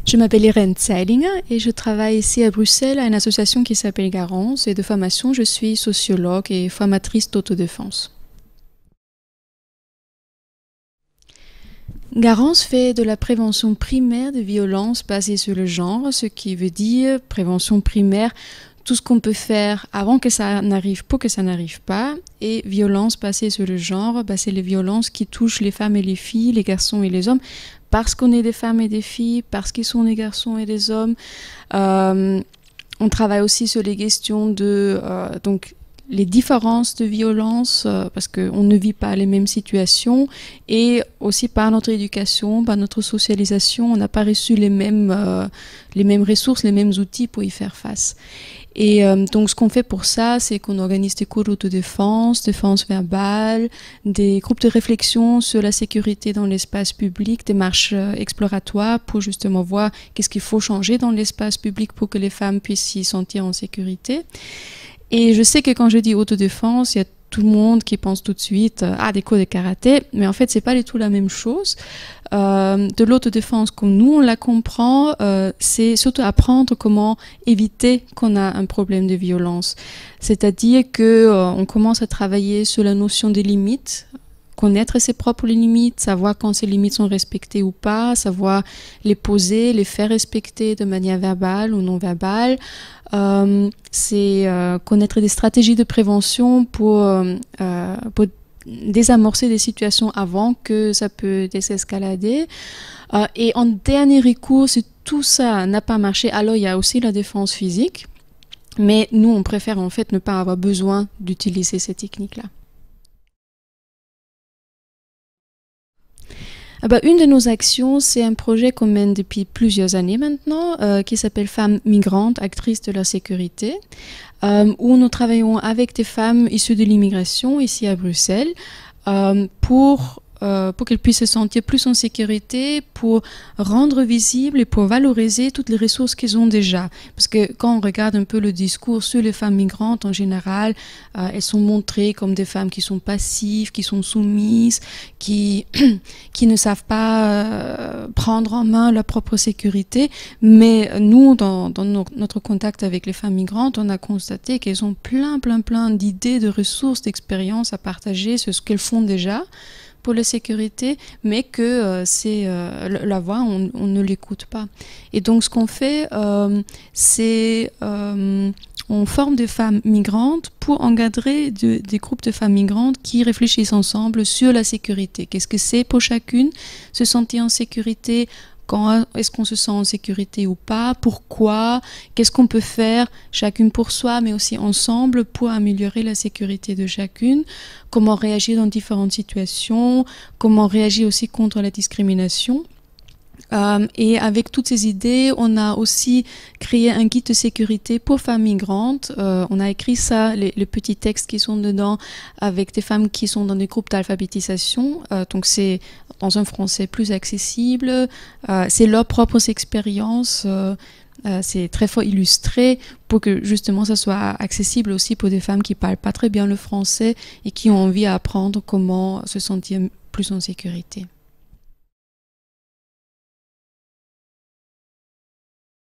Je m'appelle Irène Zeilinger et je travaille ici à Bruxelles à une association qui s'appelle Garance, et de formation je suis sociologue et formatrice d'autodéfense. Garance fait de la prévention primaire de violences basées sur le genre, ce qui veut dire prévention primaire, tout ce qu'on peut faire avant que ça n'arrive pour que ça n'arrive pas, et violence basée sur le genre, c'est les violences qui touchent les femmes et les filles, les garçons et les hommes, parce qu'on est des femmes et des filles, parce qu'ils sont des garçons et des hommes. On travaille aussi sur les questions de donc les différences de violence, parce qu'on ne vit pas les mêmes situations, et aussi par notre éducation, par notre socialisation, on n'a pas reçu les mêmes ressources, les mêmes outils pour y faire face. Et donc ce qu'on fait pour ça, c'est qu'on organise des cours d'autodéfense, défense verbale, des groupes de réflexion sur la sécurité dans l'espace public, des marches exploratoires pour justement voir qu'est-ce qu'il faut changer dans l'espace public pour que les femmes puissent s'y sentir en sécurité. Et je sais que quand je dis autodéfense, il y a tout le monde qui pense tout de suite à des cours de karaté, mais en fait c'est pas du tout la même chose. De l'autodéfense comme nous on la comprend, c'est surtout apprendre comment éviter qu'on a un problème de violence. C'est-à-dire que on commence à travailler sur la notion des limites, connaître ses propres limites, savoir quand ces limites sont respectées ou pas, savoir les poser, les faire respecter de manière verbale ou non verbale. C'est connaître des stratégies de prévention pour désamorcer des situations avant que ça peut désescalader. Et en dernier recours, si tout ça n'a pas marché, alors il y a aussi la défense physique. Mais nous, on préfère en fait ne pas avoir besoin d'utiliser ces techniques-là. Une de nos actions, c'est un projet qu'on mène depuis plusieurs années maintenant, qui s'appelle Femmes migrantes, actrices de la sécurité, où nous travaillons avec des femmes issues de l'immigration ici à Bruxelles, pour qu'elles puissent se sentir plus en sécurité, pour rendre visible et pour valoriser toutes les ressources qu'elles ont déjà. Parce que quand on regarde un peu le discours sur les femmes migrantes en général, elles sont montrées comme des femmes qui sont passives, qui sont soumises, qui ne savent pas prendre en main leur propre sécurité. Mais nous, dans notre contact avec les femmes migrantes, on a constaté qu'elles ont plein d'idées, de ressources, d'expériences à partager sur ce qu'elles font déjà pour la sécurité, mais que la voix, on ne l'écoute pas. Et donc ce qu'on fait, c'est on forme des femmes migrantes pour encadrer des groupes de femmes migrantes qui réfléchissent ensemble sur la sécurité. Qu'est-ce que c'est pour chacune se sentir en sécurité? Quand est-ce qu'on se sent en sécurité ou pas? Pourquoi? Qu'est-ce qu'on peut faire chacune pour soi, mais aussi ensemble pour améliorer la sécurité de chacune? Comment réagir dans différentes situations? Comment réagir aussi contre la discrimination? Et avec toutes ces idées, on a aussi créé un guide de sécurité pour femmes migrantes. On a écrit ça, les petits textes qui sont dedans, avec des femmes qui sont dans des groupes d'alphabétisation. Donc c'est dans un français plus accessible. C'est leurs propres expériences. C'est très fort illustré pour que justement ça soit accessible aussi pour des femmes qui parlent pas très bien le français et qui ont envie d'apprendre comment se sentir plus en sécurité.